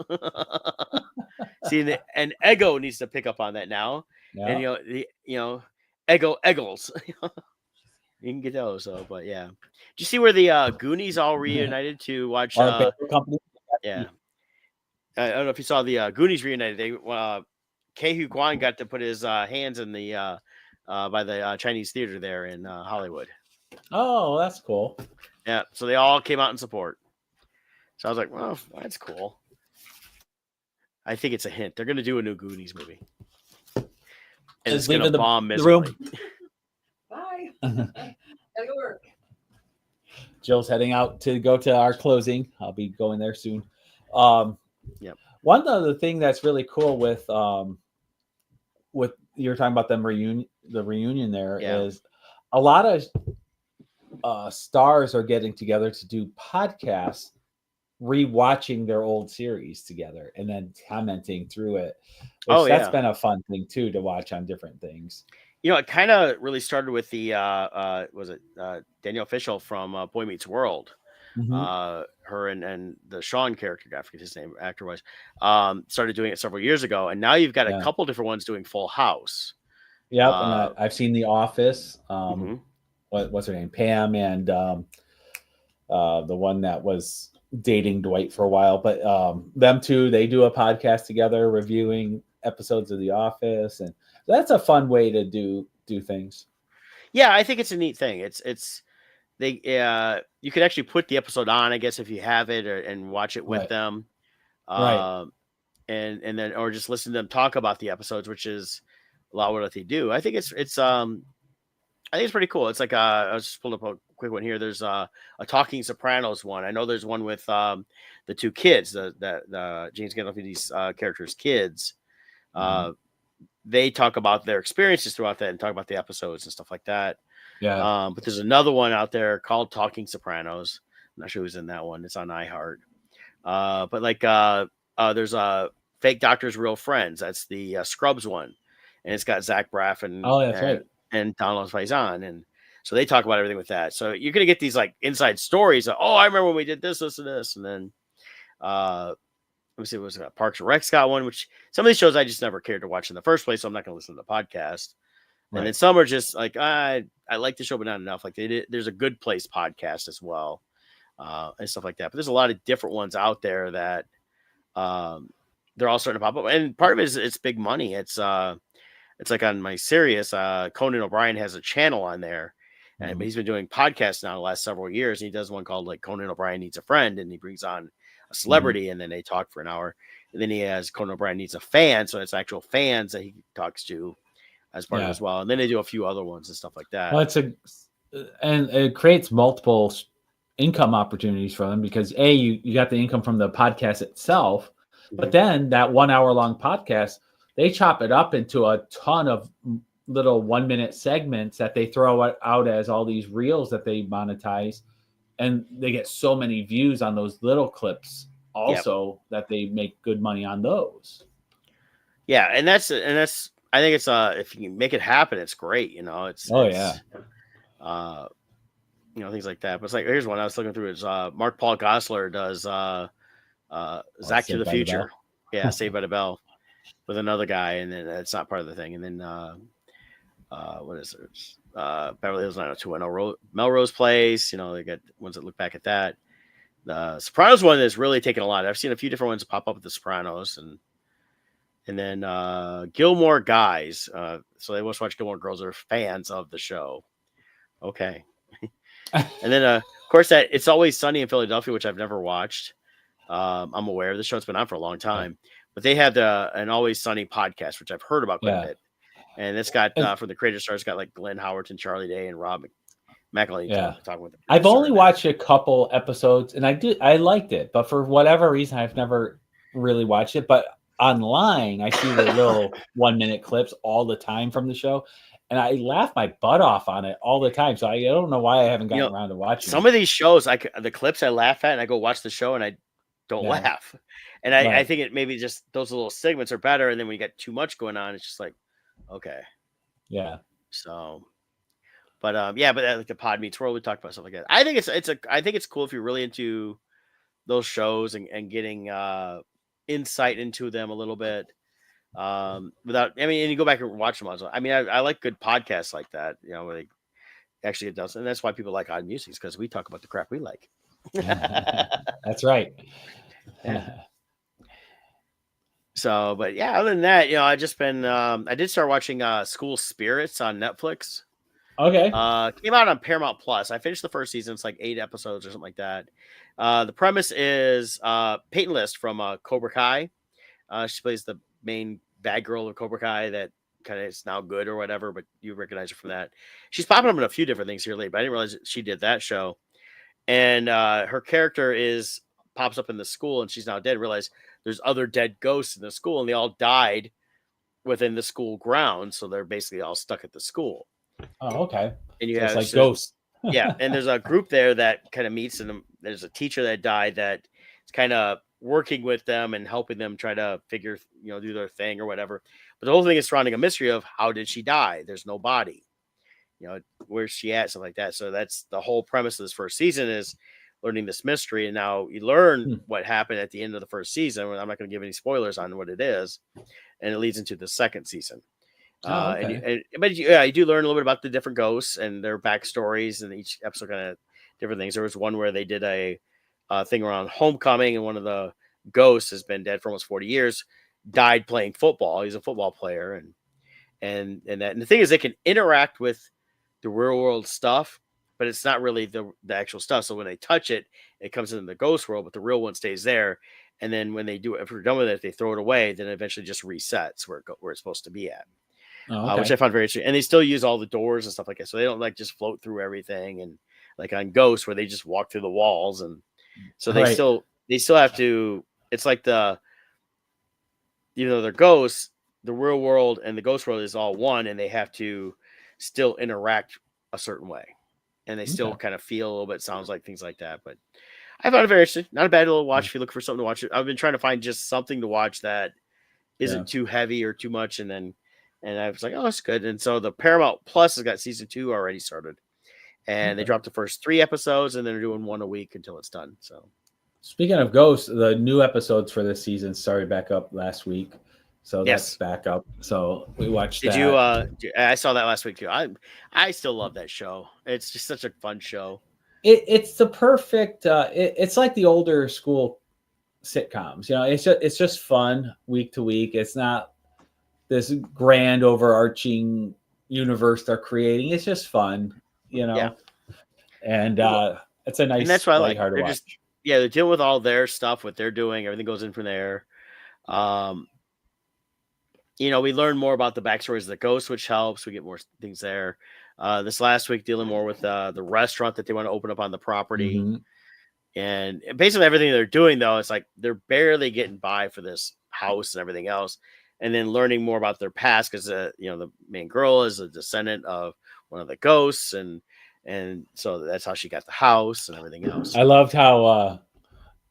See, and Eggo needs to pick up on that now. Yeah. And, Eggles. You can get those, but yeah. Did you see where the Goonies all reunited to watch? Yeah. I don't know if you saw the Goonies reunited. They Ke Huy got to put his hands in the by the Chinese theater there in Hollywood. Oh, that's cool. Yeah, so they all came out in support. So I was like, well, that's cool. I think it's a hint. They're going to do a new Goonies movie. And it's going to bomb miserably. Bye. Gotta go work. Jill's heading out to go to our closing. I'll be going there soon. Yep. One other thing that's really cool with you're talking about the reunion there is a lot of stars are getting together to do podcasts, rewatching their old series together and then commenting through it. That's been a fun thing too to watch on different things. It kind of really started with the Danielle Fishel from Boy Meets World. Mm-hmm. Her and the Sean character, I forget his name, actor-wise, started doing it several years ago, and now you've got a couple different ones doing Full House. Yep, and I've seen The Office. What's her name? Pam, and the one that was dating Dwight for a while. But them two, they do a podcast together reviewing episodes of The Office, and that's a fun way to do things. Yeah, I think it's a neat thing. You could actually put the episode on, I guess, if you have it, and watch it with them, right? And then or just listen to them talk about the episodes, which is a lot of what they do. I think it's pretty cool. It's like I was just pulling up a quick one here. There's a Talking Sopranos one. I know there's one with the two kids, the James Gandolfini's characters' kids. They talk about their experiences throughout that and talk about the episodes and stuff like that. Yeah. But there's another one out there called Talking Sopranos. I'm not sure who's in that one. It's on iHeart. But like there's Fake Doctors, Real Friends. That's the Scrubs one, and it's got Zach Braff and right. And Donald Faison, and so they talk about everything with that. So you're gonna get these like inside stories. Of, I remember when we did this, and this, and then let me see, it was Parks and Rec's got one, which some of these shows I just never cared to watch in the first place, so I'm not gonna listen to the podcast. Right. And then some are just like I like the show, but not enough. Like there's a Good Place podcast as well, and stuff like that. But there's a lot of different ones out there that they're all starting to pop up, and part of it is it's big money. It's like on my Sirius, Conan O'Brien has a channel on there, but he's been doing podcasts now the last several years. And he does one called like Conan O'Brien Needs a Friend, and he brings on a celebrity, and then they talk for an hour. And then he has Conan O'Brien Needs a Fan, so it's actual fans that he talks to as part of it as well. And then they do a few other ones and stuff like that. Well, and it creates multiple income opportunities for them because you got the income from the podcast itself, but then that 1 hour long podcast, they chop it up into a ton of little 1 minute segments that they throw out as all these reels that they monetize, and they get so many views on those little clips also that they make good money on those. Yeah, and that's I think it's if you can make it happen, it's great. It's things like that. But it's like, here's one I was looking through. Is Mark Paul Gosselaar does Zach to the Future. Yeah, Saved by the Bell with another guy, and then it's not part of the thing. And then what is it? Beverly Hills 90210 Melrose Place. They got ones that look back at that. The Sopranos one is really taking a lot. I've seen a few different ones pop up with the Sopranos, and then Gilmore Guys. So they must watch Gilmore Girls are fans of the show. Okay. And then of course that It's Always Sunny in Philadelphia, which I've never watched. I'm aware of the show. It's been on for a long time, but they have an Always Sunny podcast, which I've heard about quite a bit. And it's got from the creator stars, got like Glenn Howerton, Charlie Day, and Rob McElhenney talking with them. I've only watched a couple episodes, and I liked it, but for whatever reason, I've never really watched it. But online, I see the little 1 minute clips all the time from the show, and I laugh my butt off on it all the time. So I don't know why I haven't gotten around to watching some of these shows. The clips I laugh at, and I go watch the show, and I don't laugh. And I think it maybe just those little segments are better. And then when you got too much going on, it's just like, okay, So, but like the Pod Meets World, we talked about stuff like that. I think I think it's cool if you're really into those shows and getting insight into them a little bit. And you go back and watch them. I like good podcasts like that, where actually it does. And that's why people like Odd Musings, because we talk about the crap we like. That's right. So, but other than that, I just been, I did start watching School Spirits on Netflix. Okay. Came out on Paramount Plus. I finished the first season. It's like 8 episodes or something like that. The premise is Peyton List from Cobra Kai. She plays the main bad girl of Cobra Kai that kind of is now good or whatever, but you recognize her from that. She's popping up in a few different things here lately, but I didn't realize she did that show. And her character pops up in the school, and she's now dead. Realize there's other dead ghosts in the school, and they all died within the school grounds, so they're basically all stuck at the school. Oh, okay. And it's like ghosts. And there's a group there that kind of meets, and there's a teacher that died that is kind of working with them and helping them try to figure, do their thing or whatever. But the whole thing is surrounding a mystery of how did she die? There's no body. Where's she at? Something like that. So that's the whole premise of this first season, is learning this mystery. And now you learn what happened at the end of the first season. I'm not going to give any spoilers on what it is. And it leads into the second season. Okay. But you do learn a little bit about the different ghosts and their backstories, and each episode kind of different things. There was one where they did a thing around homecoming, and one of the ghosts has been dead for almost 40 years, died playing football. He's a football player. And the thing is, they can interact with the real world stuff, but it's not really the actual stuff. So when they touch it, it comes into the ghost world, but the real one stays there. And then when they do it, if we're done with it, they throw it away, then it eventually just resets where it's supposed to be at. Which I found very interesting. And they still use all the doors and stuff like that. So they don't like just float through everything. And like on Ghosts, where they just walk through the walls. And so they still have to, it's like even though they're ghosts, the real world and the ghost world is all one, and they have to still interact a certain way. And they still kind of feel a little bit, sounds like, things like that. But I found it very interesting. Not a bad little watch if you look for something to watch. I've been trying to find just something to watch that isn't too heavy or too much. And I was like, oh, that's good. And so the Paramount Plus has got season 2 already started. And they dropped the first 3 episodes, and then they're doing 1 a week until it's done. So speaking of Ghosts, the new episodes for this season started back up last week. So that's back up. So we watched that. I saw that last week too. I still love that show. It's just such a fun show. It's the perfect, it's like the older school sitcoms. It's just fun week to week. It's not this grand overarching universe they're creating. It's just fun, and it's a nice, and that's why I like hard to watch. They're dealing with all their stuff, what they're doing, everything goes in from there. we learn more about the backstories of the ghosts, which helps. We get more things there. This last week, dealing more with the restaurant that they want to open up on the property. Mm-hmm. And basically everything they're doing, though, it's like they're barely getting by for this house and everything else. And then learning more about their past because, the main girl is a descendant of one of the ghosts. And so that's how she got the house and everything else. I loved how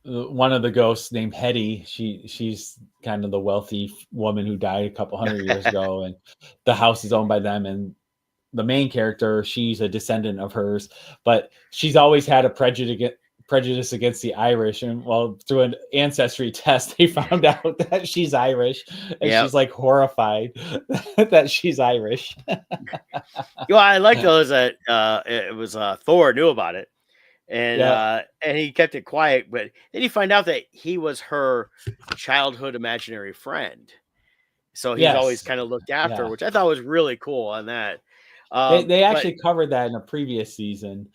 one of the ghosts named Hetty, she's kind of the wealthy woman who died a couple hundred years ago. And the house is owned by them. And the main character, she's a descendant of hers. But she's always had a prejudice against the Irish, and through an ancestry test they found out that she's Irish, and she's like horrified that she's Irish. I like those that it was Thor knew about it, and he kept it quiet, but then you find out that he was her childhood imaginary friend, so he's always kind of looked after her, which I thought was really cool on that. They actually covered that in a previous season.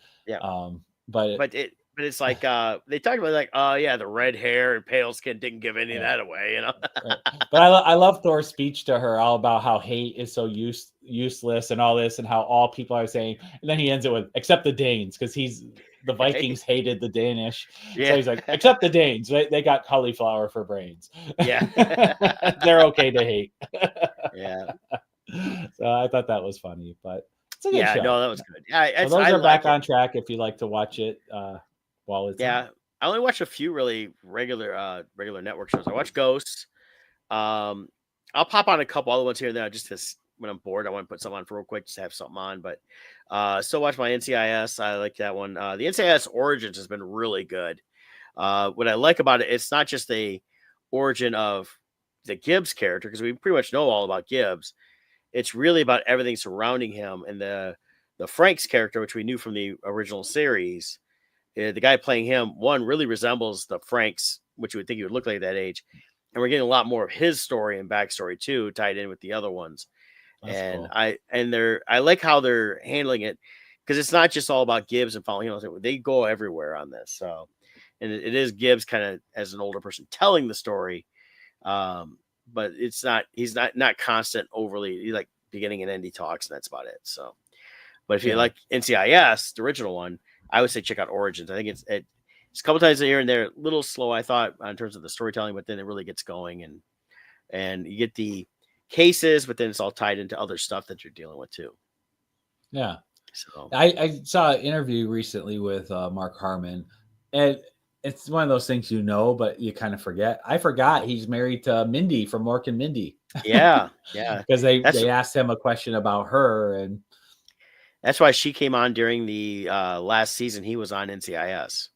But it's like they talked about the red hair and pale skin didn't give any of that away, Right. But I love Thor's speech to her all about how hate is so useless and all this, and how all people are saying, and then he ends it with except the Danes, because the Vikings hated the Danish. Yeah. So he's like, except the Danes, they got cauliflower for brains. Yeah. They're okay to hate. Yeah. So I thought that was funny, but it's a good show. No, that was good. Yeah, so those are back on track if you like to watch it. While it's I only watch a few really regular network shows. I watch Ghosts. I'll pop on a couple other ones here and there just because when I'm bored, I want to put something on for real quick, just to have something on. But still watch my NCIS. I like that one. The NCIS Origins has been really good. What I like about it, it's not just the origin of the Gibbs character, because we pretty much know all about Gibbs. It's really about everything surrounding him, and the Franks character, which we knew from the original series. The guy playing him, one, really resembles the Franks, which you would think he would look like at that age. And we're getting a lot more of his story and backstory too, tied in with the other ones. That's cool. I like how they're handling it, because it's not just all about Gibbs and following him. They go everywhere on this. So, and it is Gibbs kind of as an older person telling the story. But he's not constant overly. He's like beginning and end he talks, and that's about it. So, but if you like NCIS, the original one, I would say check out Origins. I think it's a couple times here and there, a little slow, I thought, in terms of the storytelling, but then it really gets going, and you get the cases, but then it's all tied into other stuff that you're dealing with too. Yeah. So I saw an interview recently with Mark Harmon, and it's one of those things but you kind of forget. I forgot he's married to Mindy from Mork and Mindy. Yeah. Because they asked him a question about her, and that's why she came on during the last season. He was on NCIS.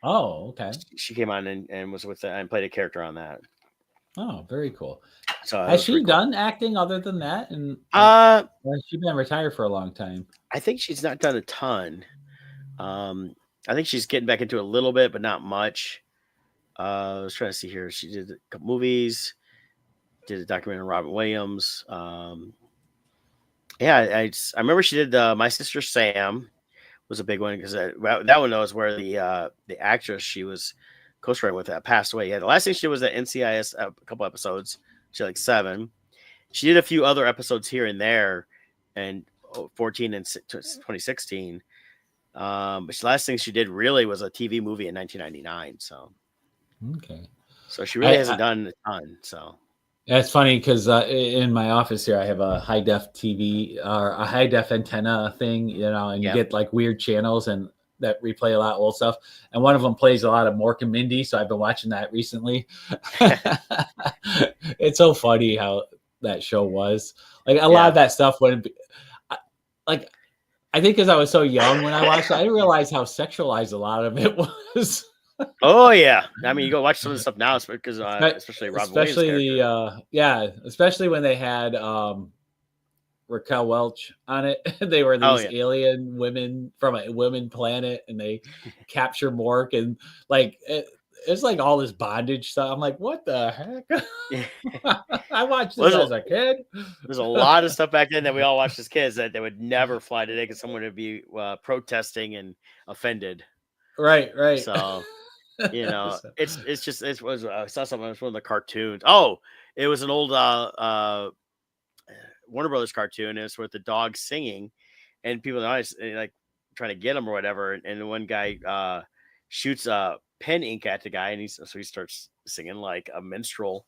Oh, okay. She came on and was with and played a character on that. Oh, very cool. So has she done acting other than that? And she's been retired for a long time. I think she's not done a ton. I think she's getting back into a little bit, but not much. I was trying to see here. She did a couple movies, did a documentary on Robin Williams. I remember she did My Sister Sam was a big one, because that one was where the actress she was co-starring with passed away. Yeah, the last thing she did was at NCIS, a couple episodes. She had like 7. She did a few other episodes here and there, and 14 and 2016. But the last thing she did really was a TV movie in 1999. So okay, so she really hasn't done a ton. So. That's funny, because in my office here, I have a high def TV or a high def antenna thing, and you get like weird channels and that replay a lot of old stuff. And one of them plays a lot of Mork and Mindy. So I've been watching that recently. It's so funny how that show was like a lot of that stuff. I think because I was so young when I watched it, I didn't realize how sexualized a lot of it was. Oh yeah, I mean, you go watch some of the stuff now, because especially Robin Williams, especially when they had Raquel Welch on it. They were these alien women from a women planet, and they capture Mork, and like it's like all this bondage stuff. I'm like, what the heck? I watched this as a kid. There's a lot of stuff back then that we all watched as kids that they would never fly today, because someone would be protesting and offended. Right. So. It's just I saw something. It was one of the cartoons. Oh, It was an old Warner Brothers cartoon. It's with the dog singing, and people in the audience like trying to get him or whatever. And the one guy shoots pen ink at the guy, and so he starts singing like a minstrel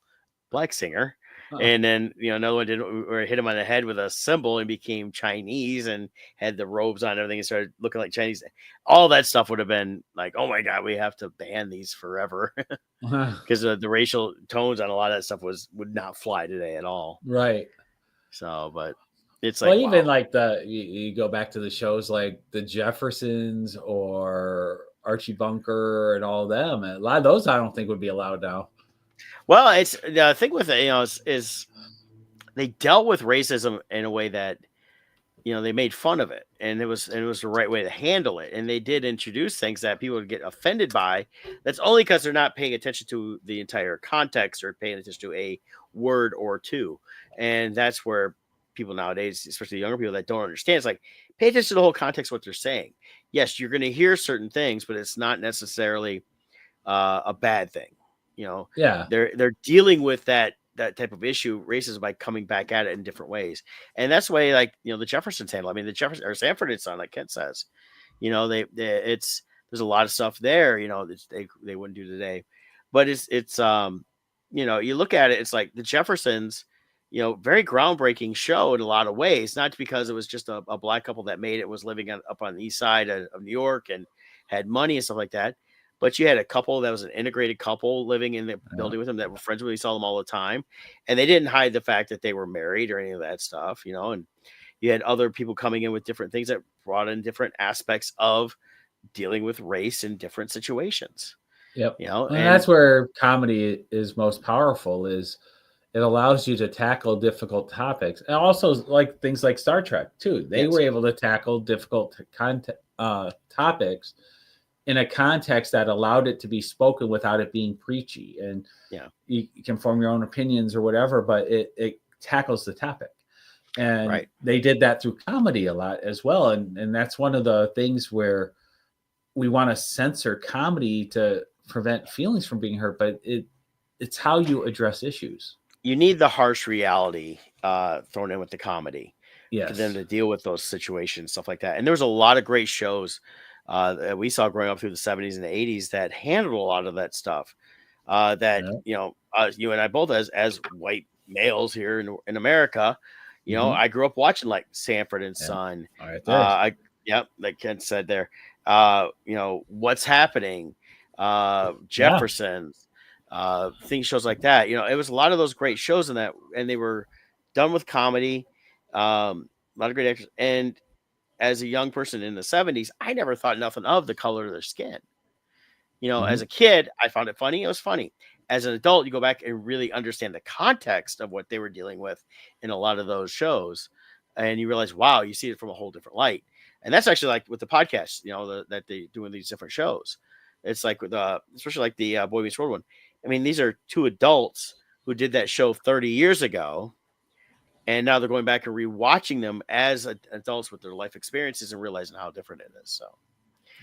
black singer. And then another one did or hit him on the head with a cymbal and became Chinese and had the robes on and everything and started looking like Chinese. All that stuff would have been like, oh my god, we have to ban these forever because the racial tones on a lot of that stuff would not fly today at all. Right. So, but it's like, well, even like you go back to the shows like the Jeffersons or Archie Bunker and all of them. A lot of those I don't think would be allowed now. Well, it's the thing with it, is they dealt with racism in a way that they made fun of it, and it was the right way to handle it. And they did introduce things that people would get offended by. That's only because they're not paying attention to the entire context or paying attention to a word or two. And that's where people nowadays, especially younger people that don't understand, it's like, pay attention to the whole context of what they're saying. Yes, you're going to hear certain things, but it's not necessarily a bad thing. Yeah, they're dealing with that type of issue, racism, by coming back at it in different ways. And that's the way, like, the Jeffersons handle. I mean, the Jefferson or Sanford and Son, like Kent says, there's a lot of stuff there, they wouldn't do today. But it's you look at it, it's like the Jeffersons, very groundbreaking show in a lot of ways, not because it was just a black couple that made it, was living up on the east side of New York and had money and stuff like that. But you had a couple that was an integrated couple living in the building with them that were friends with. We saw them all the time, and they didn't hide the fact that they were married or any of that stuff, And you had other people coming in with different things that brought in different aspects of dealing with race in different situations. Yep. And that's where comedy is most powerful. Is it allows you to tackle difficult topics, and also like things like Star Trek too. They were able to tackle difficult topics in a context that allowed it to be spoken without it being preachy. And you can form your own opinions or whatever, but it tackles the topic. And they did that through comedy a lot as well. And that's one of the things where we want to censor comedy to prevent feelings from being hurt, but it's how you address issues. You need the harsh reality thrown in with the comedy for them to deal with those situations, stuff like that. And there was a lot of great shows that we saw growing up through the 70s and the 80s that handled a lot of that stuff. You and I both, as white males here in America, I grew up watching like Sanford and Son. Like Ken said there, What's Happening, Jeffersons, shows like that. It was a lot of those great shows in that, and they were done with comedy. A lot of great actors. And as a young person in the 70s, I never thought nothing of the color of their skin. As a kid, I found it funny. It was funny. As an adult, you go back and really understand the context of what they were dealing with in a lot of those shows. And you realize, wow, you see it from a whole different light. And that's actually like with the podcast, that they do in these different shows. It's like with especially like the Boy Meets World one. I mean, these are two adults who did that show 30 years ago. And now they're going back and rewatching them as adults with their life experiences and realizing how different it is. So,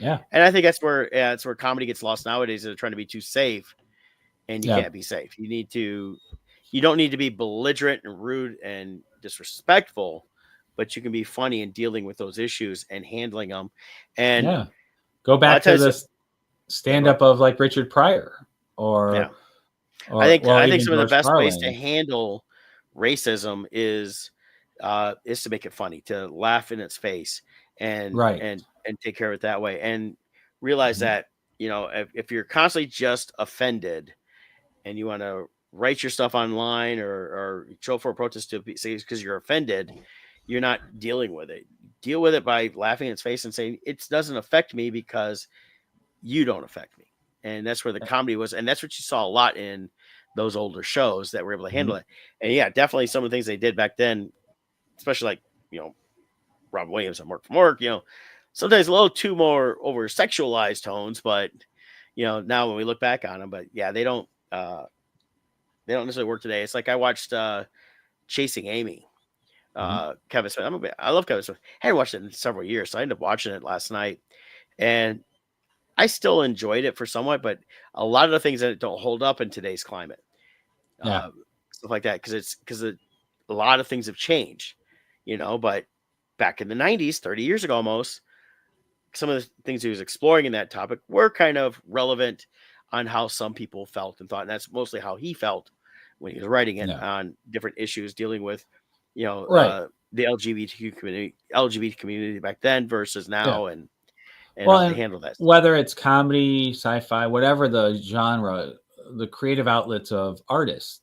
and I think that's where comedy gets lost nowadays. They're trying to be too safe, and you can't be safe. You don't need to be belligerent and rude and disrespectful, but you can be funny in dealing with those issues and handling them. And go back to the stand-up of like Richard Pryor or I think some of the best ways to handle racism is to make it funny, to laugh in its face and take care of it that way, and realize that if you're constantly just offended and you want to write your stuff online or show for a protest to say because you're offended, you're not dealing with it. Deal with it by laughing in its face and saying it doesn't affect me because you don't affect me. And that's where the comedy was, and that's what you saw a lot in those older shows that were able to handle it. And definitely some of the things they did back then, especially like, Robin Williams and Work from Work, sometimes a little too more over sexualized tones, but now when we look back on them, but they don't necessarily work today. It's like I watched Chasing Amy, Kevin Smith. I love Kevin Smith. I hadn't watched it in several years, so I ended up watching it last night, and I still enjoyed it for somewhat, but a lot of the things that don't hold up in today's climate. stuff like that, because a lot of things have changed, but back in the 90s, 30 years ago almost, some of the things he was exploring in that topic were kind of relevant on how some people felt and thought. And that's mostly how he felt when he was writing it on different issues dealing with, the LGBT community back then versus now, and how they handle that. Whether it's comedy, sci-fi, whatever the genre, the creative outlets of artists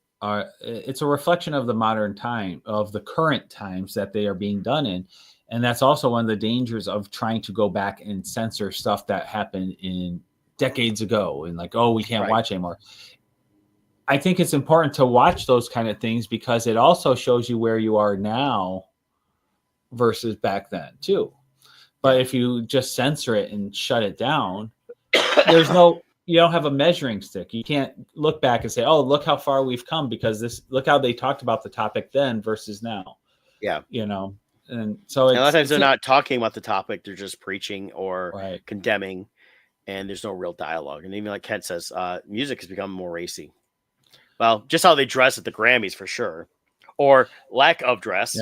it's a reflection of the modern time, of the current times that they are being done in. And that's also one of the dangers of trying to go back and censor stuff that happened in decades ago and like, oh, we can't watch anymore. I think it's important to watch those kind of things because it also shows you where you are now versus back then too. But if you just censor it and shut it down, you don't have a measuring stick. You can't look back and say, oh, look how far we've come because look how they talked about the topic then versus now. Yeah. And so a lot of times they're not talking about the topic. They're just preaching or condemning, and there's no real dialogue. And even like Kent says, music has become more racy. Well, just how they dress at the Grammys for sure, or lack of dress.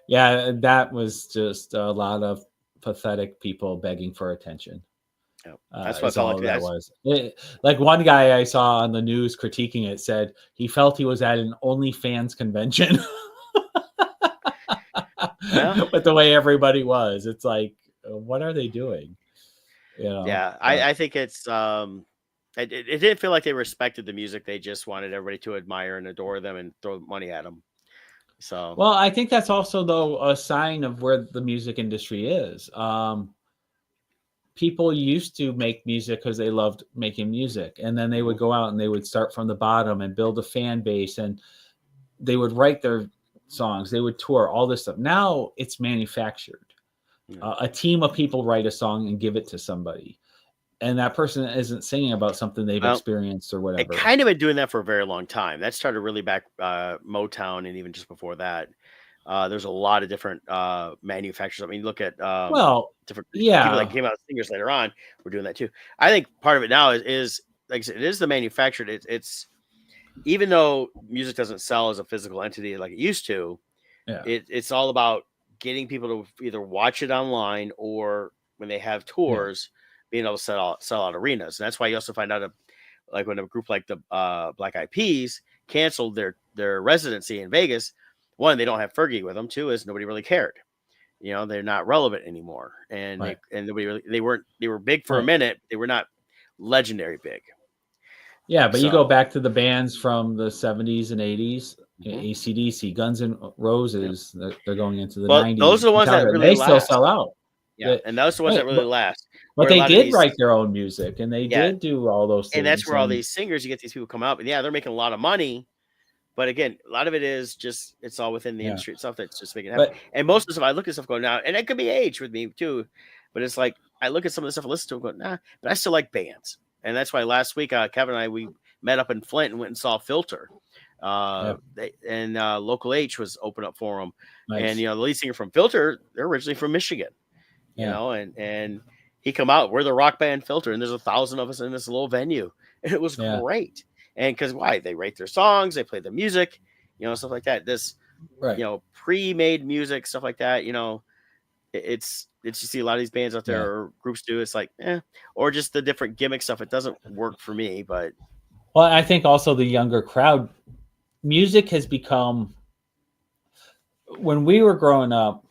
Yeah, that was just a lot of pathetic people begging for attention. That's what all that was. Like one guy I saw on the news critiquing it said he felt he was at an OnlyFans convention. With the way everybody was, it's like, what are they doing? I think it's it didn't feel like they respected the music. They just wanted everybody to admire and adore them and throw money at them. So, well, I think that's also though a sign of where the music industry is. People used to make music because they loved making music, and then they would go out and they would start from the bottom and build a fan base, and they would write their songs, they would tour, all this stuff. Now it's manufactured. A team of people write a song and give it to somebody, and that person isn't singing about something they've experienced or whatever. It kind of been doing that for a very long time. That started really back Motown, and even just before that. There's a lot of different manufacturers. I mean, look at different people that came out as singers later on. We're doing that too. I think part of it now is like I said, it is the manufactured. It's even though music doesn't sell as a physical entity like it used to. It's all about getting people to either watch it online or when they have tours, being able to sell out arenas. And that's why you also find out like when a group like the Black Eyed Peas canceled their residency in Vegas. One, they don't have Fergie with them. Two, is nobody really cared. They're not relevant anymore, and nobody really, they were big for a minute. They were not legendary big. Yeah, but you go back to the bands from the 70s and 80s, AC/DC, Guns N' Roses. They're going into the 90s. Those are the ones that really last. Still sell out. Yeah, and those are the ones that really last. But they did write their own music, and they did do all those things. And that's where all these singers, you get these people come out, and they're making a lot of money. But again, a lot of it is just, it's all within the industry itself that's just making it happen. And most of the stuff, I look at stuff going now, and it could be age with me too, but it's like, I look at some of the stuff I listen to and go, nah, but I still like bands. And that's why last week, Kevin and I, we met up in Flint and went and saw Filter. Local H was open up for them. Nice. And, the lead singer from Filter, they're originally from Michigan, you know, and he come out, we're the rock band Filter, and there's 1,000 of us in this little venue. And it was great. And because why? They write their songs, they play the music, stuff like that. This, pre-made music, stuff like that, it's you see a lot of these bands out there or groups do. It's like, or just the different gimmick stuff. It doesn't work for me, but. Well, I think also the younger crowd, music has become, when we were growing up,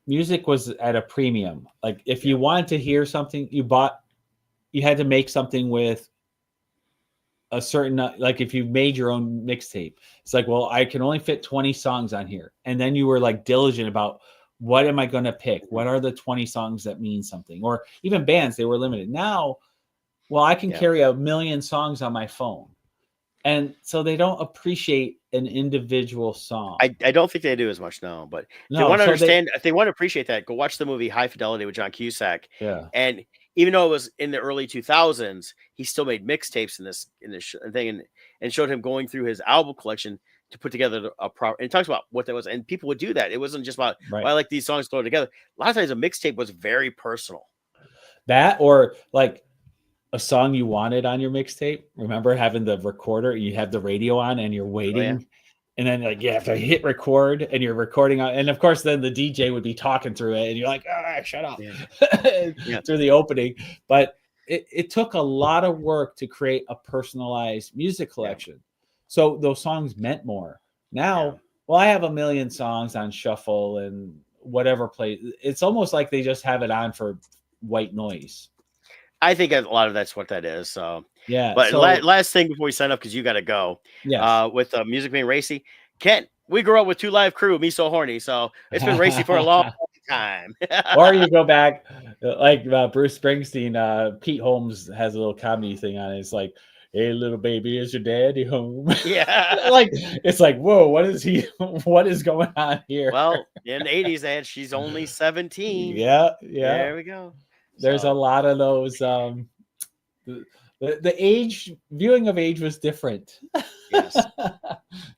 music was at a premium. Like if you wanted to hear something, you had to make something with a certain, like if you made your own mixtape, it's like, well, I can only fit 20 songs on here. And then you were like diligent about what am I going to pick? What are the 20 songs that mean something? Or even bands, they were limited. Now, well, I can carry 1 million songs on my phone. And so they don't appreciate an individual song. I don't think they do as much now, but if they want to understand, if they want to appreciate that, go watch the movie High Fidelity with John Cusack. Yeah. And even though it was in the early 2000s, he still made mixtapes in this thing and showed him going through his album collection to put together a proper. And it talks about what that was, and people would do that. It wasn't just about I like these songs thrown together. A lot of times, a mixtape was very personal. That or like a song you wanted on your mixtape. Remember having the recorder, you have the radio on and you're waiting. And then like you have to hit record and you're recording on, and of course then the DJ would be talking through it and you're like, shut up through the opening. But it took a lot of work to create a personalized music collection. So those songs meant more. Now, well, I have a million songs on shuffle and whatever play. It's almost like they just have it on for white noise. I think a lot of that's what that is. So yeah. But so, last thing before we sign up, because you got to go. Yes. With music being racy, Kent, we grew up with 2 Live Crew, Me So Horny, so it's been racy for a long time. Or you go back like Bruce Springsteen. Pete Holmes has a little comedy thing on it. It's like, hey, little baby, is your daddy home? Yeah. Like it's like, whoa, what is going on here? Well, in the 80s, they had She's Only 17. Yeah. There we go. There's a lot of those. The age viewing of age was different. Yes.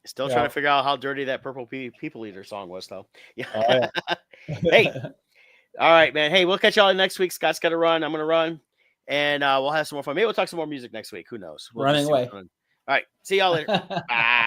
Still trying to figure out how dirty that Purple People Eater song was, though. Yeah. Hey. All right, man. Hey, we'll catch y'all next week. Scott's got to run. I'm going to run. And we'll have some more fun. Maybe we'll talk some more music next week. Who knows? Running away. All right. See y'all later. Bye.